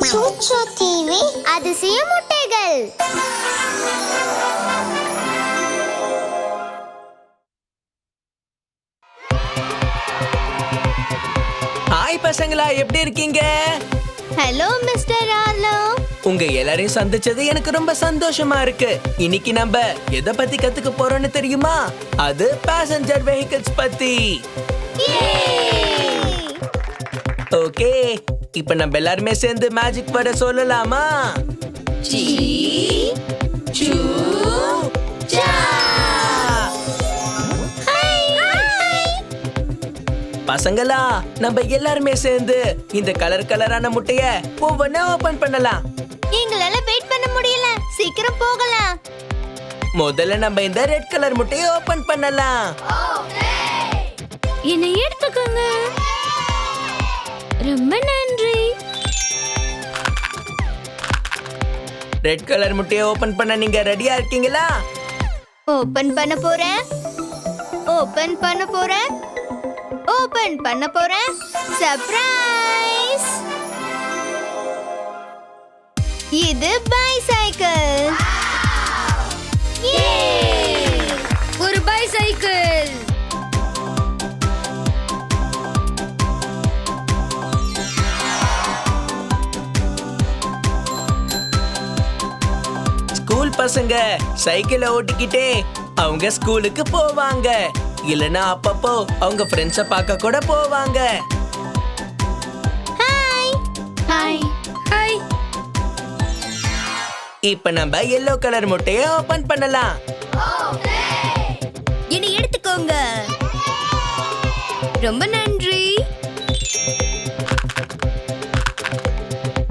ChuChu TV அதிசய முட்டைகள். Hi பசங்களா, எப்படி இருக்கீங்க? Hello mister Arlo. உங்க எல்லாரையும் சந்திச்சது எனக்கு ரொம்ப சந்தோஷமா இருக்கு. இன்னைக்கு நம்ம எதை பத்தி கத்துக்க போறோம்னு தெரியுமா? அது பேசஞ்சர் வெஹிக்கிள்ஸ் பத்தி. ஓகே, இப்ப நம்ம எல்லாருமே சேர்ந்து மேஜிக் வேர்ட் சொல்லலாமா? பசங்களா, நம்ம எல்லாருமே சேர்ந்து இந்த கலர் கலரான முட்டைய ஒவ்வொன்னா ஓபன் பண்ணலாம். எங்களால வெயிட் பண்ண முடியல, சீக்கிரம் போகலாம். முதல்ல நம்ம இந்த ரெட் கலர் முட்டையை ஓபன் பண்ணலாம். என்னை எடுத்துக்கோங்க. ரொம்ப நன்றி. ரெட் கலர் முட்டையை ஓபன் பண்ண நீங்க ரெடியா இருக்கீங்களா? ஓபன் பண்ண போறேன். ஓபன் பண்ண போறேன். ஓபன் பண்ண போறேன். சர்ப்ரைஸ்! இது பைசைக்கிள். ஒரு பைசைக்கிள். ஸ்கூல் பசங்க சைக்கிளை ஓட்டிக்கிட்டே அவங்க ஸ்கூலுக்கு போவாங்க. இல்லனா அப்பப்போ அவங்க ஃப்ரெண்ட்ஸை பார்க்க கூட போவாங்க. Hi hi hi. இப்ப நம்ம yellow கலர் முட்டையை ஓபன் பண்ணலாம். என்னை எடுத்துக்கோங்க. ரொம்ப நன்றி.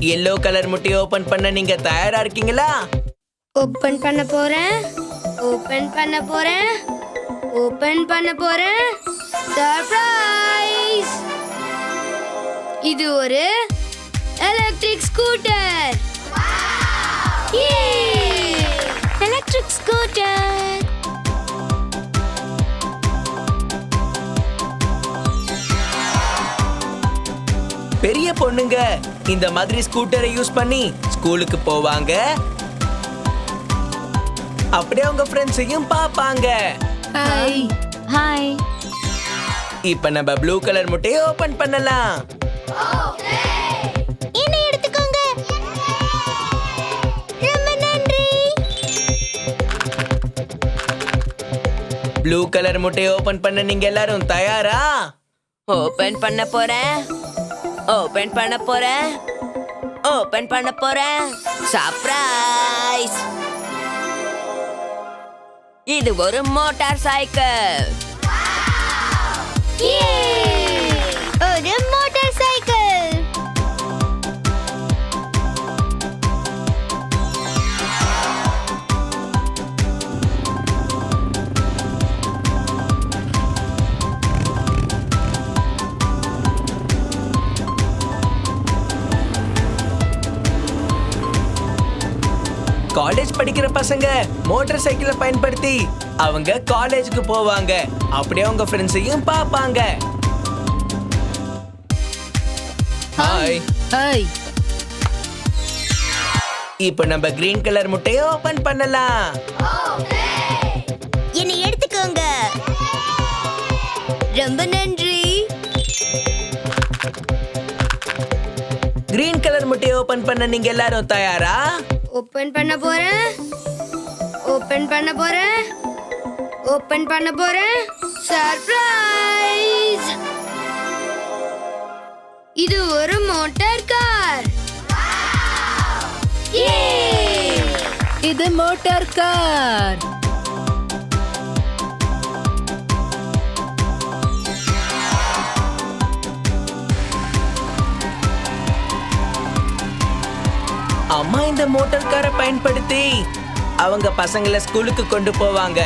yellow கலர் முட்டையை ஓபன் பண்ண நீங்க தயாரா இருக்கீங்களா? ஓபன் பண்ண போறேன். ஓபன் பண்ண போறேன். ஓபன் பண்ண போறேன். சர்ப்ரைஸ்! இது ஒரு எலக்ட்ரிக் ஸ்கூட்டர். Electric scooter. பெரிய பொண்ணுங்க இந்த மாதிரி ஸ்கூட்டரை யூஸ் பண்ணி ஸ்கூலுக்கு போவாங்க. அப்படியே அவங்க ஃப்ரெண்ட்ஸையும் பாப்பாங்க. Hi hi. இப்ப நம்ம ப்ளூ கலர் முட்டையை ஓபன் பண்ணலாம். என்னை எடுத்துக்கோங்க. ரொம்ப நன்றி. ப்ளூ கலர் முட்டையை ஓபன் பண்ண நீங்க எல்லாரும் தயாரா? ஓபன் பண்ண போறேன். ஓபன் பண்ண போறேன். ஓபன் பண்ண போறேன். சர்ப்ரைஸ்! இது ஒரு மோட்டார் சைக்கிள். ஒரு மோட்டார் சைக்கிள். காலேஜ் படிக்கிற பசங்க மோட்டார் சைக்கிளை பயன்படுத்தி அவங்க காலேஜுக்கு போவாங்க. அப்படியே அவங்க ஃப்ரெண்ட்ஸையும் பாப்பாங்க. Hi hi. இப்போ நம்ம கிரீன் கலர் முட்டையை ஓபன் பண்ணலாம். என்னை எடுத்துக்கோங்க. ரொம்ப நன்றி. கிரீன் கலர் முட்டையை ஓபன் பண்ண நீங்க எல்லாரும் தயாரா? ஓபன் பண்ண போறேன். ஓபன் பண்ண போறேன். ஓபன் பண்ண போறேன். சர்ப்ரைஸ்! இது ஒரு மோட்டார் கார். இது மோட்டார் கார். அம்மா இந்த மோட்டார் காரை பயன்படுத்தி அவங்க பசங்களை ஸ்கூலுக்கு கொண்டு போவாங்க.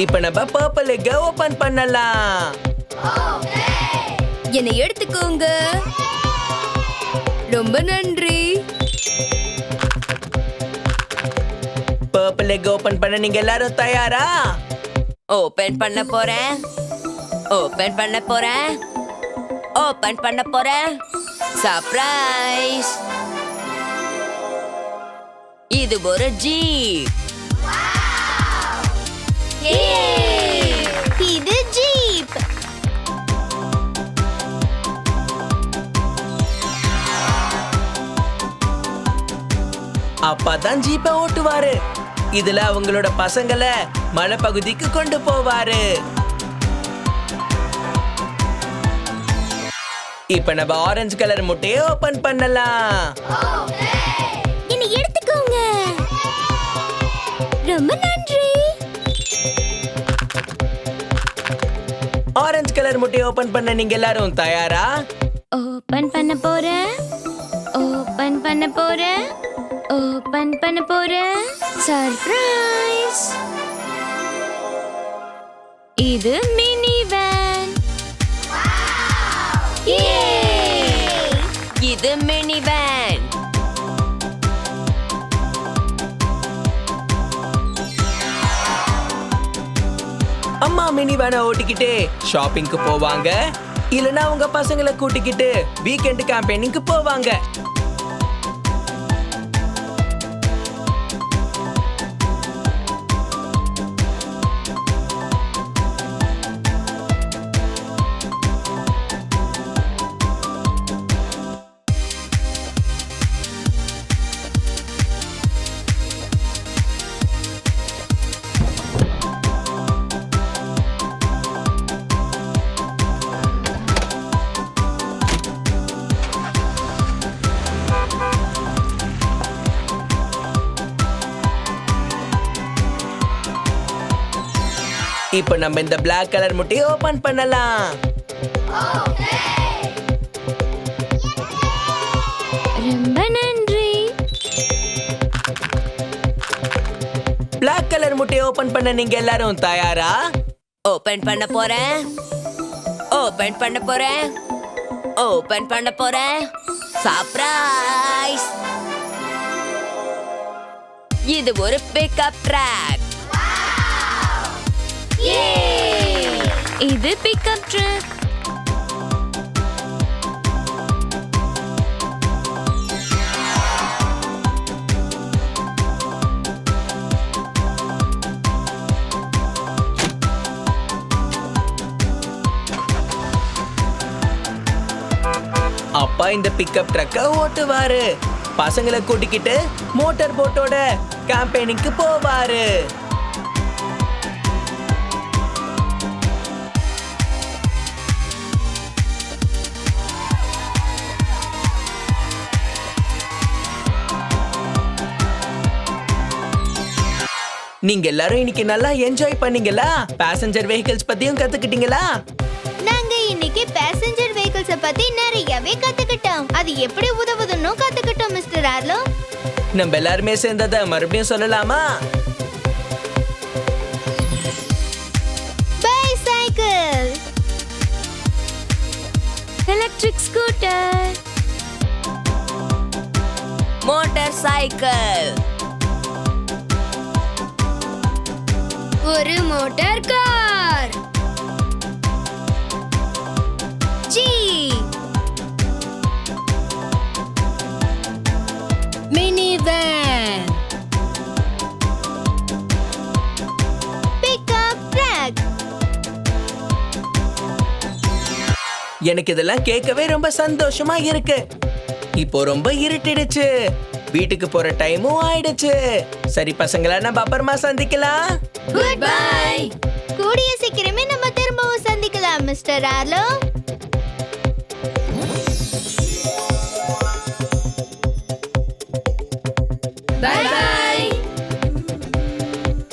இப்ப நம்ம பர்பிள் எக்க ஓபன் பண்ணலாம். என்னை எடுத்துக்கோங்க. ரொம்ப நன்றி. பர்பிள் எக் ஓபன் பண்ண நீங்க எல்லாரும் தயாரா? ஓபன் பண்ண போறேன். ஓபன் பண்ண போறேன். ஓபன் பண்ண போறேன். சர்ப்ரைஸ்! இது ஒரு ஜீப். இது ஜீப். அப்பாதான் ஜீப்பை ஓட்டுவாரு. இதுல அவங்களோட பசங்களை மலைப்பகுதிக்கு கொண்டு போவாரு. இப்ப நம்ம ஆரஞ்சு கலர் முட்டையை ஓபன் பண்ணலாம். என்னை எடுத்துக்கோங்க. ரொம்ப நன்றி. ஆரஞ்சு கலர் முட்டையை ஓபன் பண்ண நீங்க எல்லாரும் தயாரா? ஓபன் பண்ண போறேன். ஓபன் பண்ண போறேன். ஓபன் பண்ண போறேன். சர்ப்ரைஸ்! இது மினிவேன். இது மினிவேன். அம்மா மினிவேனை ஓட்டிக்கிட்டு ஷாப்பிங்க்கு போவாங்க. இல்லனா உங்க பசங்களை கூட்டிக்கிட்டு வீக்கெண்ட் கேம்பெயினிங்க்கு போவாங்க. இப்ப நம்ம இந்த பிளாக் கலர் முட்டையை ஓபன் பண்ணலாம். ரொம்ப நன்றி. பிளாக் கலர் முட்டையை ஓபன் பண்ண நீங்க எல்லாரும் தயாரா? ஓபன் பண்ண போறேன். ஓபன் பண்ண போறேன். ஓபன் பண்ண போறேன். சர்ப்ரைஸ்! இது ஒரு பிக்கப் ட்ரக். இது பிக்கப் ட்ரக். அப்பா இந்த பிக்கப் ட்ரக்கை ஓட்டுவாரு. பசங்களை கூட்டிக்கிட்டு மோட்டார் போட்டோட கேம்பெயினிங்க்கு போவாரு. நீங்க எல்லாரும் இன்னைக்கு நல்லா என்ஜாய் பண்ணீங்களா? பேசஞ்சர் வெஹிக்கிள்ஸ் பத்தியும் கத்துக்கிட்டீங்களா? நாங்க இன்னைக்கு பேசஞ்சர் வெஹிக்கிள்ஸ் பத்தி நிறையவே கத்துக்கிட்டோம். அது எப்படி உதவுதுன்னு கத்துக்கிட்டோம் மிஸ்டர் ஆர்லோ. நம்ம எல்லாருமே சேர்ந்தத மறுபடியும் சொல்லலாமா? Bicycle, electric scooter, motorcycle, ஒரு motor car, jeep, minivan, pickup truck. எனக்கு இதெல்லாம் கேட்கவே ரொம்ப சந்தோஷமா இருக்கு. இப்போ ரொம்ப இருட்டிடுச்சு. வீட்டுக்கு போற டைமும் ஆயிடுச்சு. சரி பசங்களா, நம்ம அப்புறமா சந்திக்கலாம். Good bye. கூடிய சீக்கிரமே நம்ம திரும்பவும் சந்திக்கலாம் மிஸ்டர் ஆர்லோ.